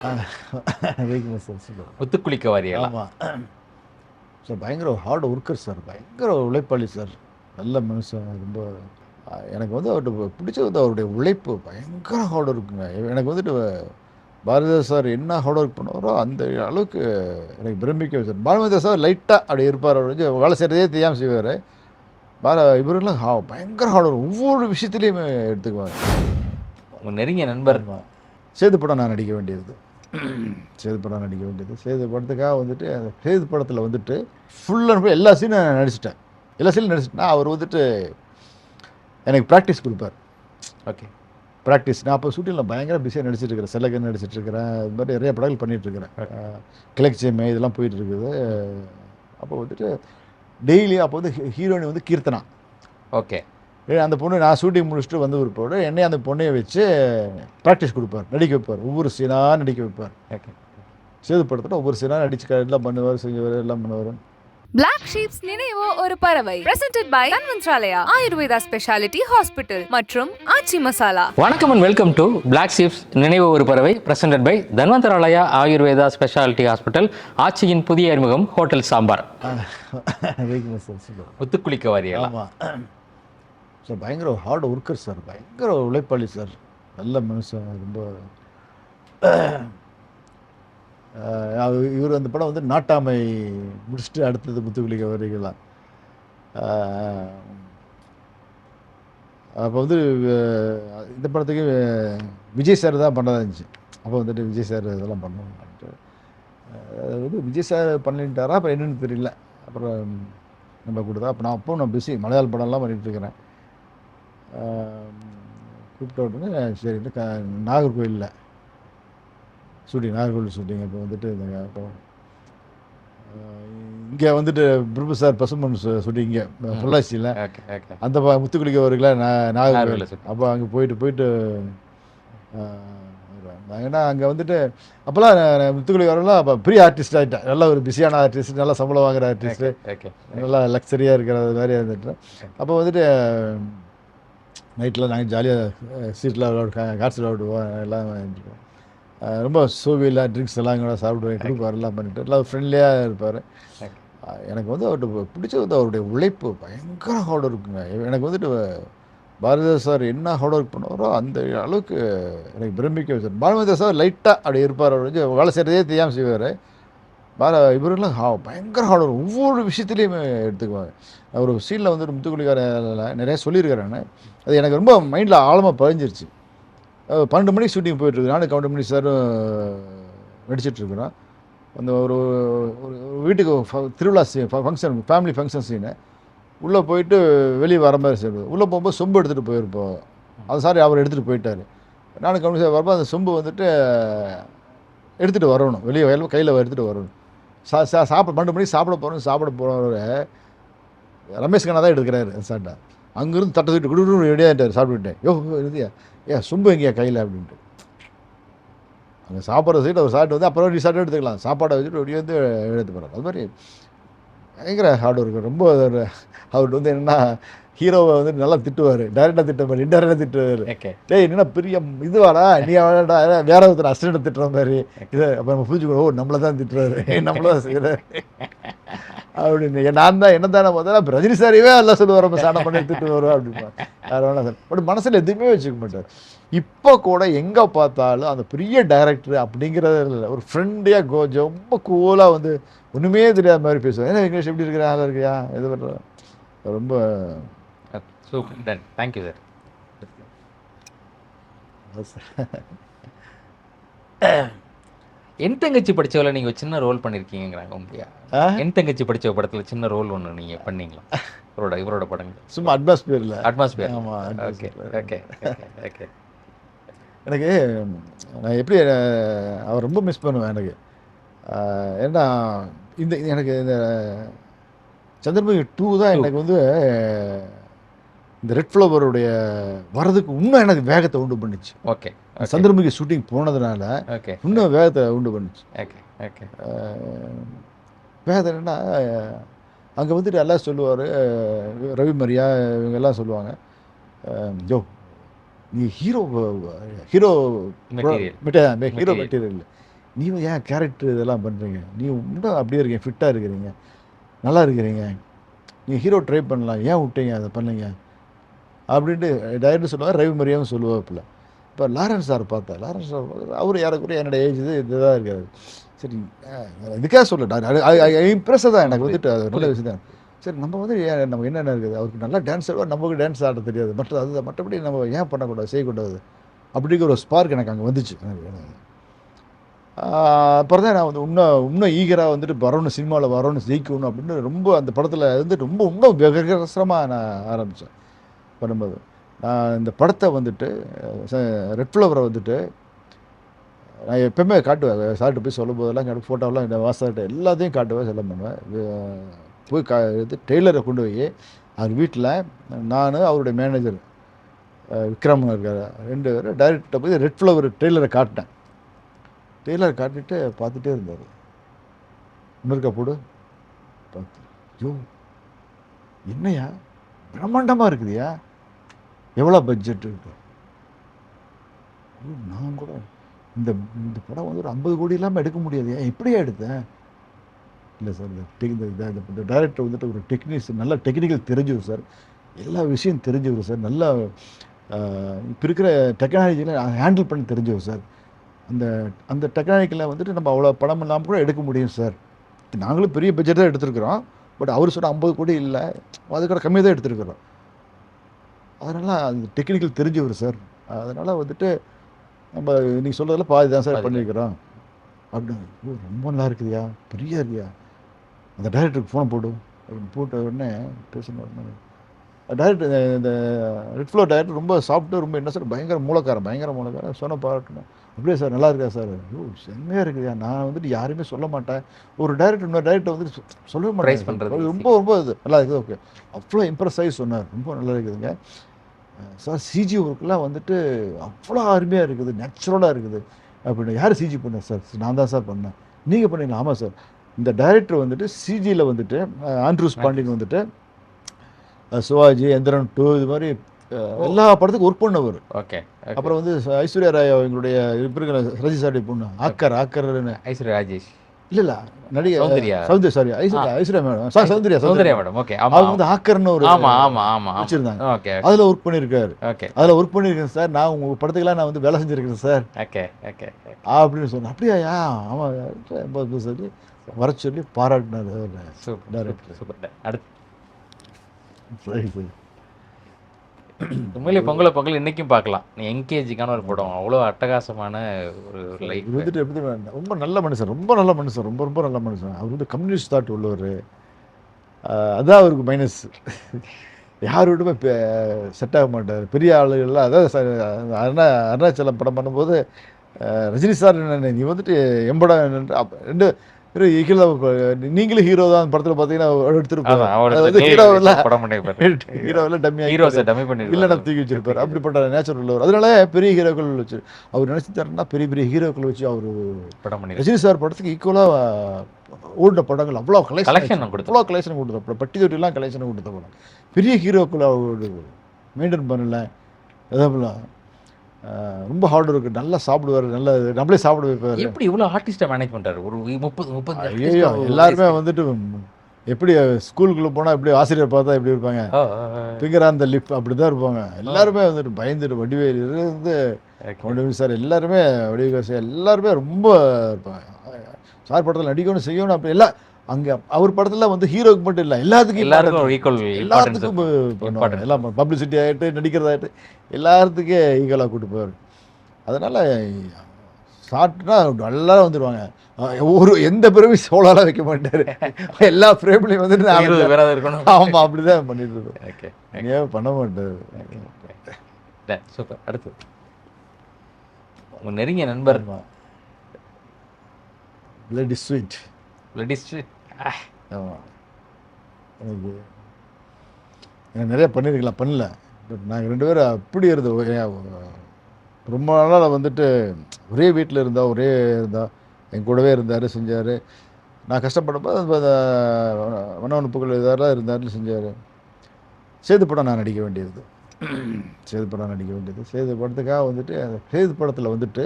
Weakness சொல்லுவாங்க. ஒத்துக்குளிக்கவாதிகளா? ஆமாம் sir, பயங்கர ஹார்ட் ஒர்க்கர் சார், பயங்கர உழைப்பாளி சார், நல்ல மனுஷன். ரொம்ப எனக்கு வந்து அவர்கிட்ட பிடிச்சது வந்து அவருடைய உழைப்பு, பயங்கர ஹார்ட் ஒர்க்குங்க. எனக்கு வந்துட்டு பாரதிதாஸ் சார் என்ன ஹார்ட் ஒர்க் பண்ணுவாரோ அந்த அளவுக்கு எனக்கு பிரமிக்க வச்சார். பாரதிதாஸ் சார் லைட்டாக அப்படி இருப்பார், அவர் வந்து வேலை செய்கிறதே தெரியாமல் செய்வார். இவரெல்லாம் பயங்கர ஹார்ட் ஒர்க், ஒவ்வொரு விஷயத்துலையுமே எடுத்துக்குவாங்க. உங்க நெருங்கிய நண்பர். ஆமாம், சேது படம் நான் நடிக்க வேண்டியது, சேது படம் நடிக்க வேண்டியது. சேது படத்துக்காக வந்துட்டு அந்த சேது படத்தில் வந்துட்டு ஃபுல் அண்ட் ஃபுல் எல்லா சீனும் நான் நடிச்சிட்டேன். எல்லா சீனும் நடிச்சிட்டேன்னா அவர் வந்துட்டு எனக்கு ப்ராக்டிஸ் கொடுப்பார். ஓகே, ப்ராக்டிஸ் நான் அப்போ ஷூட்டிங்கில் பயங்கர பிஸியாக நடிச்சிட்டு இருக்கிறேன். செலகன் நடிச்சிட்ருக்கிறேன், இது மாதிரி நிறைய படங்கள் பண்ணிகிட்ருக்கிறேன். கிழக்கு இதெல்லாம் போயிட்டு இருக்குது. அப்போ வந்துட்டு டெய்லி அப்போ வந்து ஹீரோயின் வந்து கீர்த்தனா. ஓகே, அந்த பொண்ணு நான் ஷூட்டிங் முடிச்சுட்டு வந்து ஒரு என்னைய அந்த பொண்ணையை வச்சு ப்ராக்டிஸ் கொடுப்பார், நடிக்க வைப்பார், ஒவ்வொரு சீனாக நடிக்க வைப்பார். ஓகே. சேது படத்தில் ஒவ்வொரு சீனாக நடிச்சு எல்லாம் பண்ணுவார், செஞ்சவர், எல்லாம் பண்ணுவார். Black Sheep's நினைவோ ஒரு பறவை presented by Dhanvantharalaya Ayurveda speciality hospital மற்றும் ஆச்சி மசாலா. வணக்கம் and welcome to Black Sheeps நினைவு ஒரு பறவை presented by Dhanvantharalaya Ayurveda speciality hospital, ஆட்சியின் புதிய அறிமுகம் ஹோட்டல் சாம்பார். வீக்னஸ் சொல்லுவாங்க. ஒத்துக்குளிக்கவாதிகளா? ஆமாம் சார், பயங்கர ஹார்ட் ஒர்க்கர் சார், பயங்கர உழைப்பாளி சார், நல்ல மனுஷன். ரொம்ப இவர் அந்த படம் வந்து நாட்டாமை முடிச்சுட்டு அடுத்தது முத்துக்குளிக்க வரிகளாம். அப்போ வந்து இந்த படத்துக்கு விஜய் சார் தான் பண்ணதா இருந்துச்சு. அப்போ வந்துட்டு விஜய் சார் இதெல்லாம் பண்ணணும்ட்டு வந்து விஜய் சார் பண்ணிட்டாரா அப்புறம் என்னென்னு தெரியல. அப்புறம் நம்ம கொடுத்தா அப்போ நான் பிஸி, மலையாள படம்லாம் பண்ணிகிட்ருக்கிறேன். கூப்பிட்ட உடனே சரிட்டு நாகர்கோவிலில் ஷூட்டிங், நாகர்கோவில் ஷூட்டிங். அப்போ வந்துட்டு அப்போ இங்கே வந்துட்டு பிரபு சார் பசுமன் ஷூட்டிங் இங்கே பொள்ளாச்சியில், அந்த முத்துக்குளிக்க வருங்களா நாகர்கோவில். அப்போ அங்கே போயிட்டு ஏன்னா அங்கே வந்துட்டு அப்போல்லாம் முத்துக்குளிக்க வரலாம். அப்போ பெரிய ஆர்டிஸ்ட் ஆகிட்டேன், நல்லா ஒரு பிஸியான ஆர்டிஸ்ட், நல்லா சம்பளம் வாங்குகிற ஆர்டிஸ்ட்டு, நல்லா லக்ஸரியாக இருக்கிறது மாதிரி இருந்துட்டு. அப்போ வந்துட்டு நைட்டில் நாங்கள் ஜாலியாக சீட்டில் காட்சியில் விளாடுவோம், எல்லாம் ரொம்ப சோவியில் ட்ரிங்க்ஸ் எல்லாம் கூட சாப்பிடுவேன், கொடுப்பார், எல்லாம் பண்ணிட்டு எல்லாம் ஃப்ரெண்ட்லியாக இருப்பார். எனக்கு வந்து அவர்கிட்ட பிடிச்சது வந்து அவருடைய உழைப்பு, பயங்கர ஹார்ட் ஒர்க்குங்க. எனக்கு வந்துட்டு பாரதிதாஸ் சார் என்ன ஹார்ட் ஒர்க் பண்ணுவாரோ அந்த அளவுக்கு எனக்கு பிரமிக்க வச்சார். பாரதிதாஸ் சார் லைட்டாக அப்படி இருப்பார், அவர் வந்து வேலை செய்கிறதே தெரியாமல் செய்வார். இவரெல்லாம் பயங்கர ஹார்ட் ஒர்க், ஒவ்வொரு விஷயத்துலையுமே எடுத்துக்குவாங்க. ஒரு சீனில் வந்துட்டு முத்துக்குளிக்கார நிறைய சொல்லியிருக்கிறேன். அது எனக்கு ரொம்ப மைண்டில் ஆழமாக பதிஞ்சிருச்சு. 12 மணிக்கு ஷூட்டிங் போயிட்டுருக்கு, நானும் கவுண்டமணி சாரும் நடிச்சிட்ருக்குறோம். அந்த ஒரு வீட்டுக்கு திருவிழா ஃபங்க்ஷன், ஃபேமிலி ஃபங்க்ஷன் சீனு. உள்ளே போயிட்டு வெளியே வர மாதிரி செய்வது. உள்ளே போகும்போது சொம்பு எடுத்துகிட்டு போயிருப்போம். அது சாரி அவர் எடுத்துகிட்டு போயிட்டார். நானும் கவுண்டமணி சார் வரப்போ அந்த சொம்பு வந்துட்டு எடுத்துகிட்டு வரணும், வெளியே கையில் எடுத்துகிட்டு வரணும். சாப்பிட 12 மணிக்கு சாப்பிட போகிறவரை ரமேஷ் கண்ணா தான் எடுக்கிறாரு சார்ட்டா. அங்கேருந்து தட்டை தூக்கிட்டு குடு ரெடியாகிட்டார், சாப்பிட்டுட்டேன். இருந்தியா சொம்பு எங்கேயா கையில் அப்படின்ட்டு. அங்கே சாப்பிட்ற சைட்டு அவர் சாப்பிட்டு வந்து அப்புறம் நீ சாப்பிட்டு எடுத்துக்கலாம், சாப்பாடை வச்சுட்டு அப்படியே வந்து எடுத்து போகிறார். அது மாதிரி பயங்கர ஹார்ட் ஒர்க்கு. ரொம்ப அவர்கிட்ட வந்து என்னென்னா ஹீரோவை வந்து நல்லா திட்டுவார், டைரெக்டாக திட்டுவார், இன்டைரக்டாக திட்டுவார். டேய் என்னென்னா பெரிய இதுவாடா நீ வேணாடா, வேற ஒருத்தர் அசிஸ்டண்ட்டை திட்டுற மாதிரி. இதை அப்போ நம்ம புரிஞ்சுக்கணும், நம்மளை தான் திட்டுறாரு, நம்மள தான் செய்கிறார் அப்படின்னு. நான் தான் என்ன தானே பார்த்தா இப்போ ரஜினி சாரையே எல்லாம் சொல்லுவார், நம்ம சாணம் பண்ணி திட்டு வருவோம் அப்படின்னா. யார் வேணா சார் பட் மனசில் எதுவுமே வச்சுக்க மாட்டார். இப்போ கூட எங்கே பார்த்தாலும் அந்த பெரிய டைரக்டர் அப்படிங்கிறது இல்லை, ஒரு ஃப்ரெண்டியாக ரொம்ப கூலாக வந்து ஒன்றுமே தெரியாத மாதிரி பேசுவார். ஏன்னா இங்கிலீஷ் எப்படி இருக்கிற ஆளாக இருக்கியா இது பண்ணுற ரொம்ப சூப்பர் டன். Thank you sir. என் தங்கச்சி படித்தவளை நீங்கள் சின்ன ரோல் பண்ணியிருக்கீங்கிறாங்க. உங்க என் தங்கச்சி படித்த படத்தில் சின்ன ரோல் ஒன்று நீங்கள் பண்ணீங்களா? இவரோட படங்கள் சும்மா அட்மாஸ்பியரில். ஆமாம். Okay okay okay. எனக்கு நான் எப்படி அவர் ரொம்ப மிஸ் பண்ணுவேன். எனக்கு ஏன்னா எனக்கு இந்த சந்திரமுகி 2 தான் எனக்கு வந்து இந்த ரெட் ஃப்ளவருடைய வரதுக்கு இன்னும் எனக்கு வேகத்தை உண்டு பண்ணிச்சு. ஓகே, சந்திரமுகி ஷூட்டிங் போனதுனால இன்னும் வேகத்தை உண்டு பண்ணிச்சு. Okay okay. வேகத்தை என்னன்னா அங்கே வந்துட்டு எல்லாம் சொல்லுவார், ரவி மரியா இவங்கெல்லாம் சொல்லுவாங்க, ஜோ நீ ஹீரோ மெட்டீரியல் நீ ஏன் கேரக்டர் இதெல்லாம் பண்ணுறீங்க, நீ இன்னும் அப்படியே இருக்கீங்க, ஃபிட்டாக இருக்கிறீங்க, நல்லா இருக்கிறீங்க, நீங்கள் ஹீரோ ட்ரை பண்ணலாம், ஏன் விட்டீங்க அதை பண்ணீங்க அப்படின்ட்டு டைரக்டர் சொல்லுவார், ரவி மரியாவும் சொல்லுவாப்பில்ல. இப்போ லாரன்ஸ் சார் பார்த்தேன், லாரன்ஸ் சார் அவர் யாருக்குரிய என்னோட ஏஜ் இதுதான் இருக்காரு. சரி இதுக்காக சொல்ல இம்ப்ரெஸ்ஸாக தான் எனக்கு வந்துட்டு அது நல்ல விஷயம் தான். சரி நம்ம வந்து நம்ம என்னென்ன இருக்குது, அவருக்கு நல்லா டான்ஸ் ஆடுவார், நமக்கு டான்ஸ் ஆட தெரியாது, மற்றபடி நம்ம ஏன் பண்ணக்கூடாது, செய்யக்கூடாது அப்படிங்கிற ஒரு ஸ்பார்க் எனக்கு அங்கே வந்துச்சு. அப்புறம் தான் நான் வந்து இன்னும் ஈகராக வந்துட்டு வரணும், சினிமாவில் வரணும், ஜெயிக்கணும் அப்படின்னு ரொம்ப அந்த படத்தில் வந்துட்டு இன்னும் வெகரசமாக நான் ஆரம்பித்தேன் பண்ணும்போது. நான் இந்த படத்தை வந்துட்டு ரெட் ஃப்ளவரை வந்துட்டு நான் எப்போவுமே காட்டுவேன், சார்ட்டு போய் சொல்லும் போதெல்லாம் காட்டு, ஃபோட்டோவெல்லாம் இந்த வாசார்கிட்ட எல்லாத்தையும் காட்டுவேன், செல்லம் பண்ணுவேன். போய் இது டெய்லரை கொண்டு போய் அவர் வீட்டில் நான் அவருடைய மேனேஜர் விக்ரமன் இருக்கார், 2 பேரும் டைரக்டர்கிட்ட போய் ரெட் ஃப்ளவர் டெய்லரை காட்டினேன். டெய்லரை காட்டிட்டு பார்த்துட்டே இருந்தார். இன்னொருக்கா போடு பார்த்து, ஐயோ என்னையா பிரம்மாண்டமாக இருக்குதுயா, எவ்வளோ பட்ஜெட் இருக்கு. நான் கூட இந்த இந்த படம் வந்து ஒரு 50 கோடி இல்லாமல் எடுக்க முடியாது, எப்படியா எடுத்தேன். இல்லை சார் இந்த டைரக்டர் வந்துட்டு ஒரு டெக்னீஷியன், நல்ல டெக்னிக்கல் தெரிஞ்சவர் சார், எல்லா விஷயம் தெரிஞ்சவர் சார், நல்லா இப்போ இருக்கிற டெக்னாலஜியில் ஹேண்டில் பண்ணி தெரிஞ்சவர் சார், அந்த அந்த டெக்னாலஜியில் வந்துட்டு நம்ம அவ்வளோ படம் இல்லாமல் கூட எடுக்க முடியும் சார். நாங்களும் பெரிய பட்ஜெட் தான் எடுத்துருக்குறோம், பட் அவர் சொன்ன 50 கோடி இல்லை, அதுக்கூட கம்மியாக தான் எடுத்துருக்குறோம். அதனால் அந்த டெக்னிக்கல் தெரிஞ்சவர் சார், அதனால் வந்துட்டு நம்ம நீங்கள் சொல்கிறதில் பாதி தான் சார் பண்ணியிருக்கிறோம் அப்படின்னு. ரொம்ப நல்லா இருக்குதுயா, பெரிய இருக்கியா, அந்த டைரக்டருக்கு ஃபோன் போட்டு போட்ட உடனே பேசணும் உடனே டைரக்டர், இந்த ரெட் ஃப்ளவர் டைரக்டர் ரொம்ப சாப்பிட்டு ரொம்ப என்ன சார் பயங்கர மூலக்காரன் சொன்ன பாராட்டணும். அப்படியே சார் நல்லா இருக்கா சார், ஐயோ செம்மையாக இருக்குதுயா, நான் வந்துட்டு யாருமே சொல்ல மாட்டேன், ஒரு டைரக்டர் இன்னொரு டைரக்டர் வந்துட்டு சொல்ல மாட்டேன், ரொம்ப இது நல்லா இருக்குது, ஓகே அவ்வளோ இம்ப்ரெஸ் ஆகி சொன்னார், ரொம்ப நல்லா இருக்குதுங்க சார், சிஜி ஒர்க்கெலாம் வந்துட்டு அவ்வளோ அருமையாக இருக்குது, நேச்சுரலாக இருக்குது அப்படின்னு. யார் சிஜி பண்ணேன் சார், நான் தான் சார் பண்ணேன், நீங்கள் பண்ணீங்களா, ஆமாம் சார். இந்த டைரக்டர் வந்துட்டு சிஜியில் வந்துட்டு ஆண்ட்ரூஸ் பாண்டியன் வந்துட்டு சிவாஜி, எந்திரன் 2 இது மாதிரி எல்லா படத்துக்கும் ஒர்க் பண்ணவர். ஓகே. அப்புறம் வந்து ஐஸ்வர்யா ராய் எங்களுடைய இருக்கிற ரஜி சாரி பொண்ணு ஆக்கர்னு ஐஸ்வர்யா ராஜேஷ் இல்லை நடிகை Soundarya, sorry Aishwarya madam, Soundarya madam. Okay. அவங்க வந்து ஆக்கர்னு ஒரு ஆமாம் வச்சிருந்தாங்க. ஓகே. அதில் ஒர்க் பண்ணியிருக்காரு. ஓகே. அதில் ஒர்க் பண்ணியிருக்கேன் சார், நான் உங்கள் படத்துக்கெல்லாம் நான் வந்து வேலை செஞ்சுருக்கேன் சார். ஓகே ஓகே அப்படின்னு சொன்னேன். அப்படியா ஆமாம் சொல்லி வர சொல்லி பாராட்டினார் டைரக்டர். சூப்பர். அடுத்து சரி சரி. உண்மையிலே பொங்கல் இன்னைக்கும் பார்க்கலாம். நீ என்கேஜிக்கான ஒரு படம், அவ்வளோ அட்டகாசமான ஒரு லைஃப். இது வந்துட்டு எப்படி ரொம்ப நல்ல மனுஷன், ரொம்ப நல்ல மனுஷன். அவர் வந்து கம்யூனிஸ்ட் தாட் உள்ளவர், அதான் அவருக்கு மைனஸ். யார் விட்டுமே செட் ஆக மாட்டார், பெரிய ஆளுகள்லாம். அதாவது அருணாச்சலம் படம் பண்ணும்போது ரஜினி சார் நீ வந்துட்டு எம்படம் 2 நீங்களும் ஹீரோ தான் படத்தில் பார்த்தீங்கன்னா வில்லனை தூக்கி வச்சிருப்பார், அப்படிப்பட்ட நேச்சுரல் உள்ளவர். அதனால பெரிய ஹீரோக்கள் வச்சு அவர் நினைச்சுட்டாருன்னா பெரிய ஹீரோக்கள் வச்சு அவர் படம் பண்ணி ரஜினி சார் படத்துக்கு ஈக்குவலாக ஓடின படங்கள் அவ்வளோ கலெக்ஷன் கொடுத்த பட்டி தொட்டிலாம் கலெக்ஷன் கொடுத்த படம். பெரிய ஹீரோக்கள் அவர் மெயின்டைன் பண்ணல, எதாவது ரொம்ப ஹார்ட் ஒர்க், நல்லா சாப்பிடுவார், நல்லா நம்மளே சாப்பிட வைப்பார். எப்படி இவ்வளோ ஆர்டிஸ்ட்டை மேனேஜ் பண்ணுறாரு? ஒரு 30 ஐயோ எல்லாருமே வந்துட்டு எப்படி ஸ்கூலுக்குள்ளே போனால் எப்படி ஆசிரியர் பார்த்தா எப்படி இருப்பாங்க, ஃபிங்கர் ஆன் த லிப் அப்படி தான் இருப்பாங்க. எல்லாருமே வந்துட்டு பயந்துட்டு வடிவேலு இருந்து சார் எல்லாருமே வடிவேல் சார் எல்லாருமே ரொம்ப இருப்பாங்க. சார் படத்தில் நடிக்கணும் செய்யணும் அப்படி எல்லாம். அங்கே அவர் படத்தில் வந்து ஹீரோக்கு மட்டும் இல்லை, எல்லாத்துக்கும் எல்லாத்துக்கும் பண்ணுவாங்க. எல்லாம் பப்ளிசிட்டி ஆகிட்டு நடிக்கிறதாகிட்டு எல்லாத்துக்கே ஈக்குவலாக கூட்டு போவார். அதனால் ஷார்ட்னா நல்லா வந்துடுவாங்க. எந்த பிறவி சோலாலாம் வைக்க மாட்டார், எல்லா ஃப்ரேம்லையும் வந்துட்டு இருக்கணும். ஆமாம் அப்படி தான் பண்ணிட்டு இருக்கோம், ஏன் பண்ண மாட்டார். சூப்பர். அடுத்து உங்கள் நெருங்கிய நண்பர் பிளட் ஸ்வீட். ஆமாம், எனக்கு நிறைய பண்ணியிருக்கலாம், பண்ணல. பட் நாங்கள் 2 பேரும் அப்படி இருந்தோம். ரொம்ப நாளாக வந்துட்டு ஒரே வீட்டில் இருந்தால் என் கூடவே இருந்தார், செஞ்சார். நான் கஷ்டப்படப்போ மனவனுப்புகள் இதெல்லாம் இருந்தார், செஞ்சார். சேது படம் நான் நடிக்க வேண்டியது, சேது படத்துக்காக வந்துட்டு அந்த சேது படத்தில் வந்துட்டு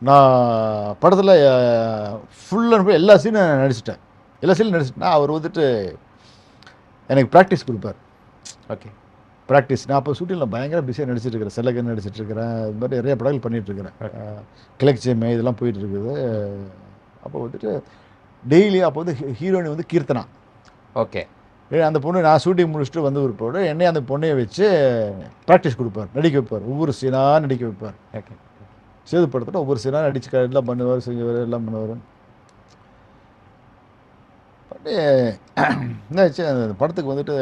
நான் படத்தில் ஃபுல் அண்ட் ஃபுல் எல்லா சீனும் நடிச்சிட்டேன். எல்லா சீனும் நடிச்சிட்டேன்னா அவர் வந்துட்டு எனக்கு ப்ராக்டிஸ் கொடுப்பார். ஓகே. ப்ராக்டிஸ் நான் அப்போ ஷூட்டிங்கில் பயங்கர பிஸியாக நடிச்சிட்டு இருக்கிறேன். செல்லகன் நடிச்சிட்டு இருக்கிறேன். இது மாதிரி நிறைய படங்கள் பண்ணிகிட்டு இருக்கிறேன். கிழக்சேமை இதெல்லாம் போயிட்டு இருக்குது. அப்போ வந்துட்டு டெய்லி அப்போ வந்து ஹீரோயின் வந்து கீர்த்தனா. ஓகே. அந்த பொண்ணு நான் ஷூட்டிங் முடிச்சுட்டு வந்து ஒரு என்னை அந்த பொண்ணையை வச்சு ப்ராக்டிஸ் கொடுப்பார், நடிக்க வைப்பார். ஒவ்வொரு சீனாக நடிக்க வைப்பார். ஓகே. சேது படத்தில் ஒவ்வொரு சீனாக நடிச்சு எல்லாம் பண்ணுவார், செஞ்சவர் எல்லாம் பண்ணுவார். பண்ணி என்னாச்சு, அந்த படத்துக்கு வந்துட்டு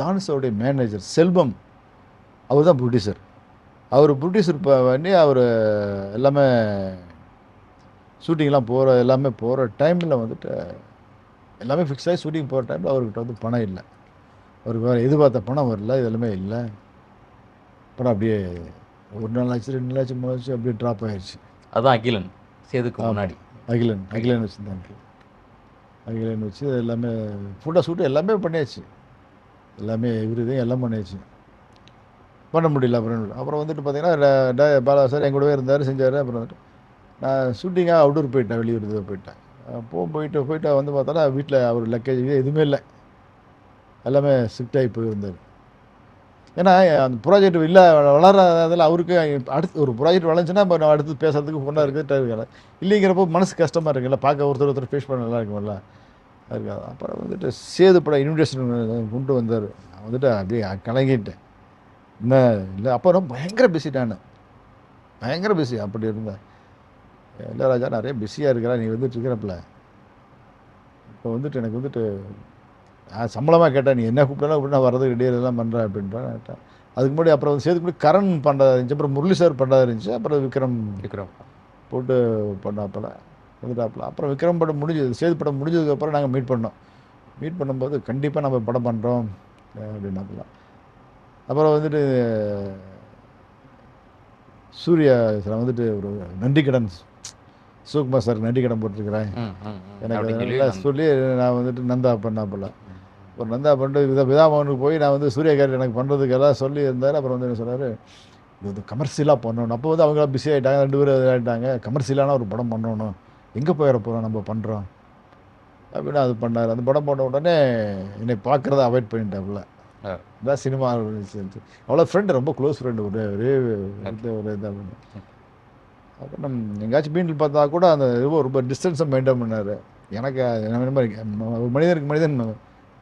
தானுஷோடைய மேனேஜர் செல்வம் அவர் தான் ப்ரொடியூசர். அவர் ப்ரொடியூசர் பண்ணி அவர் எல்லாமே ஷூட்டிங்லாம் எல்லாமே போகிற டைமில் வந்துட்டு எல்லாமே ஃபிக்ஸ் ஆகி ஷூட்டிங் போகிற டைமில் அவர்கிட்ட வந்து பணம் இல்லை. அவருக்கு வேறு எதிர்பார்த்த பணம் வரல, இது எல்லாமே இல்லை. படம் அப்படியே 1 நாள் ஆச்சு, 2 நாள் ஆச்சு, 3 ஆச்சு, அப்படியே ட்ராப் ஆகிடுச்சு. அதுதான் அகிலன் சேதுக்கு முன்னாடி. அகிலன் வச்சுருந்தாங்க. அகிலன் வச்சு எல்லாமே ஃபுல்லாக ஷூட்டு எல்லாமே பண்ணியாச்சு. எல்லாமே இவருதையும் எல்லாம் பண்ணியாச்சு. பண்ண முடியல. அப்புறம் வந்துட்டு பார்த்தீங்கன்னா பாலா சார் என் கூடவே இருந்தார், செஞ்சார். அப்புறம் வந்துட்டு நான் ஷூட்டிங்காக அவுட்டூர் போயிட்டேன், வெளியூர் போயிட்டேன். போயிட்டு வந்து பார்த்தோன்னா வீட்டில் அவர் லக்கேஜ் எதுவுமே இல்லை, எல்லாமே ஷிஃப்ட் ஆகி போயிருந்தார். ஏன்னா அந்த ப்ராஜெக்ட் இல்லை வளராதில் அவருக்கு அடுத்து ஒரு ப்ராஜெக்ட் வளர்ந்துச்சுன்னா இப்போ நான் அடுத்து பேசுறதுக்கு ஃபோனாக இருக்குது இல்லைங்கிறப்போ மனசு கஷ்டமாக இருக்குல்ல, பார்க்க ஒருத்தர் ஃபேஸ் பண்ண நல்லா இருக்கும்ல, இருக்காது. அப்புறம் வந்துட்டு சேது படம் இன்விடேஷன் கொண்டு வந்தார். நான் வந்துட்டு அப்படியே கலங்கிட்டேன். என்ன இல்லை அப்போ ரொம்ப பயங்கர பிஸி, நான் பயங்கர பிஸி. அப்படி இருந்தேன். இல்லை ராஜா நிறைய பிஸியாக இருக்கிறா, நீ வந்துட்டு இருக்கிறப்பல இப்போ வந்துட்டு எனக்கு வந்துட்டு நான் சம்பளமாக கேட்டேன், நீ என்ன கூப்பிட்டாலும் அப்படி நான் வர்றதுக்கு ரெடியாக எல்லாம் பண்ணுறேன் அப்படின்றான் கேட்டேன். அதுக்கு முன்னாடி அப்புறம் வந்து சேதுக்கு முன்னாடி கரண் பண்ணுறதா இருந்துச்சு, அப்புறம் முரளி சார் பண்ணுறதா இருந்துச்சு, அப்புறம் விக்ரம் போட்டு பண்ணாப்பில் வந்துட்டாப்பில். அப்புறம் விக்ரம் படம் முடிஞ்சது, சேது படம் முடிஞ்சதுக்கப்புறம் நாங்கள் மீட் பண்ணும்போது கண்டிப்பாக நம்ம படம் பண்ணுறோம் அப்படின்னாப்பில். அப்புறம் வந்துட்டு சூர்யா சார் வந்துட்டு ஒரு நன்றி கடன், சிவகுமார் சார் நன்றி கடன் போட்டிருக்கிறேன் எனக்கு நல்லா சொல்லி நான் வந்துட்டு நந்தா பண்ணாப்பில். ஒரு நந்தா பண்ணிட்டு விதாமோகனுக்கு போய் நான் வந்து சூர்யா கேரக்டர் எனக்கு பண்ணுறதுக்கு எல்லாம் சொல்லி இருந்தார். அப்புறம் வந்து என்ன சொன்னார், இது வந்து கமர்ஷியலாக பண்ணணும். அப்போ வந்து அவங்களாம் பிஸி ஆகிட்டாங்க, 2 பேர் ஆகிட்டாங்க. கமர்ஷியலான ஒரு படம் பண்ணணும், எங்கே போயிட போகிறோம், நம்ம பண்ணுறோம் அப்படின்னு அது பண்ணார். அந்த படம் பண்ண உடனே என்னை பார்க்குறத அவாய்ட் பண்ணிட்டாப்புல. இதான் சினிமா அவ்வளோ ஃப்ரெண்டு, ரொம்ப க்ளோஸ் ஃப்ரெண்டு, ஒரு இதாக. அப்போ எங்கேயாச்சும் மீண்டில் பார்த்தா கூட அந்த ரொம்ப டிஸ்டன்ஸை மெயின்டைன் பண்ணார். எனக்கு ஒரு மனிதன்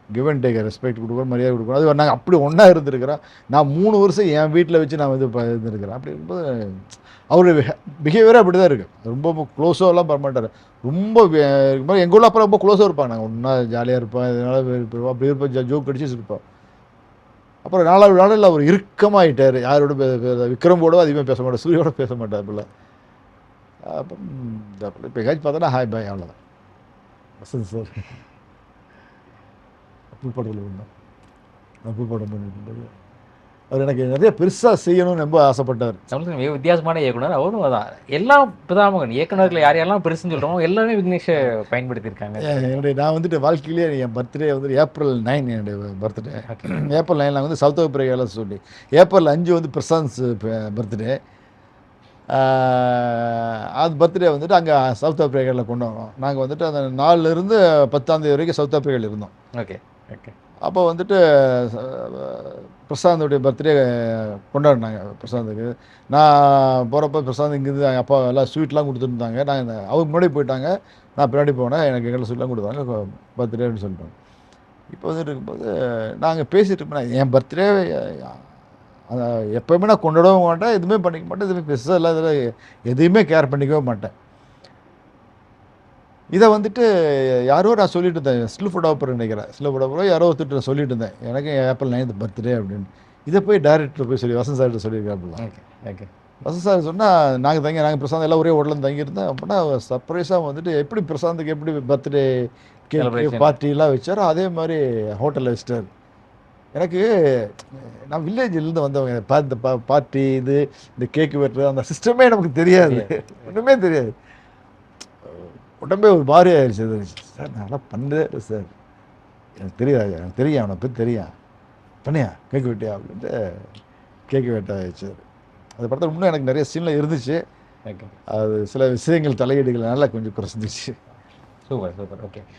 கிவ் அண்ட் டேக் ரெஸ்பெக்ட் கொடுக்கணும், மரியாதை கொடுக்கணும். அது நாங்கள் அப்படி ஒன்றா இருந்திருக்கிறோம். நான் 3 வருஷம் என் வீட்டில் வச்சு நான் வந்து இருந்திருக்கிறேன். அப்படி இருக்கும்போது அவருடைய பிஹேவியரே அப்படி தான் இருக்குது. ரொம்ப க்ளோஸாகலாம் பண்ண மாட்டார். ரொம்ப எங்கள் ஊரில் அப்புறம் ரொம்ப க்ளோஸாக இருப்பாங்க. நாங்கள் ஒன்றா ஜாலியாக இருப்போம், இதனால அப்படி இருப்போம், ஜோக் அடிச்சு இருப்போம். அப்புறம் நாளில் அவர் இறுக்கமாகிட்டார். யாரோட விக்ரமோட அதிகமாக பேச மாட்டார், சூரியோட பேச மாட்டார். அப்படிலாம் அப்போ இப்போ எங்கேயாச்சும் பார்த்தோன்னா ஹாய் பாய், அவ்வளோதான். வசந்த் சார் புதுப்படத்தில் இருந்தோம். நான் புதுப்படம் பண்ணிட்டு அவர் எனக்கு நிறைய பெருசாக செய்யணும்னு ரொம்ப ஆசைப்பட்டார். தமிழ் மிக வித்தியாசமான இயக்குனர் அவரும். அதான் எல்லா பிதாமகன் இயக்குநர்கள் யாரெல்லாம் பெருசுன்னு சொல்கிறோமோ எல்லாமே விக்னேஷை பயன்படுத்தியிருக்காங்க. நான் வந்துட்டு வாழ்க்கையிலேயே என் பர்த்டே வந்து April 9 என்னுடைய பர்த்டே. April 9 நாங்கள் வந்து சவுத் ஆப்பிரிக்காவில் சொல்லி, April 5 வந்து பிரசாந்த் பர்த்டே. அது பர்த்டே வந்துட்டு அங்கே சவுத் ஆப்பிரிக்காவில் கொண்டு வரோம். நாங்கள் வந்துட்டு அந்த 4லேருந்து 10ஆம் தேதி வரைக்கும் சவுத் ஆப்பிரிக்காவில் இருந்தோம். Okay okay. அப்போ வந்துட்டு பிரசாந்தோடைய பர்த்டே கொண்டாடினாங்க. பிரசாந்துக்கு நான் போகிறப்ப பிரசாந்த் இங்கேருந்து எங்கள் அப்பா எல்லாம் ஸ்வீட்லாம் கொடுத்துருந்தாங்க. நான் அவங்க முன்னாடி போயிட்டாங்க, நான் பின்னாடி போனேன். எனக்கு எங்களை ஸ்வீட்லாம் கொடுத்தாங்க பர்த்டே அப்படின்னு சொல்லிட்டோம். இப்போ வந்துட்டு இருக்கும்போது நாங்கள் பேசிகிட்டு இருப்போம். என் பர்த்டே எப்போயுமே நான் கொண்டாடவும் மாட்டேன், எதுவுமே பண்ணிக்க மாட்டேன், எதுவுமே பெருசாக இல்லை, இதில் எதையுமே கேர் பண்ணிக்கவே மாட்டேன். இதை வந்துட்டு யாரோ நான் சொல்லிட்டு இருந்தேன், ஸ்டில் ஃபோட்டோகிராஃபர் நினைக்கிறேன், ஸ்டில் ஃபோட்டோகிராஃபர் யாரோ ஒருத்தர் சொல்லிட்டு இருந்தேன், எனக்கு April 9 பர்த்டே அப்படின்னு. இதை போய் டைரக்டர் போய் சொல்லி வசந்த் சார்கிட்ட சொல்லியிருக்காப்புல. ஓகே. வசந்த் சார் சொன்னால் நாங்கள் பிரசாந்த் எல்லாம் ஒரே ஹோட்டலில் தங்கியிருந்தேன். அப்படின்னா சர்ப்ரைஸாக வந்துட்டு எப்படி பிரசாந்துக்கு எப்படி பர்த்டே கேக் பார்ட்டிலாம் வச்சாரோ அதே மாதிரி ஹோட்டலில் வச்சிட்டார். எனக்கு நான் வில்லேஜிலேருந்து வந்தவங்க, இந்த பார்ட்டி இது இந்த கேக்கு வெட்டுறது அந்த சிஸ்டமே நமக்கு தெரியாது, ஒன்றுமே தெரியாது. உடம்பே ஒரு மாதிரி ஆயிடுச்சு. சார் நல்லா பண்ணுறேன் சார், எனக்கு தெரியாது, எனக்கு தெரியும், அவனை பற்றி தெரியும், பண்ணியா கேக்கு வெட்டியா அப்படின்ட்டு கேக்கு வெட்ட ஆயிடுச்சு. அது படத்தில் இன்னும் எனக்கு நிறைய சீனில் இருந்துச்சு. ஓகே அது சில விஷயங்கள் தலையீடுகள் நல்லா கொஞ்சம் குறைஞ்சிச்சு. Super super. ஓகே.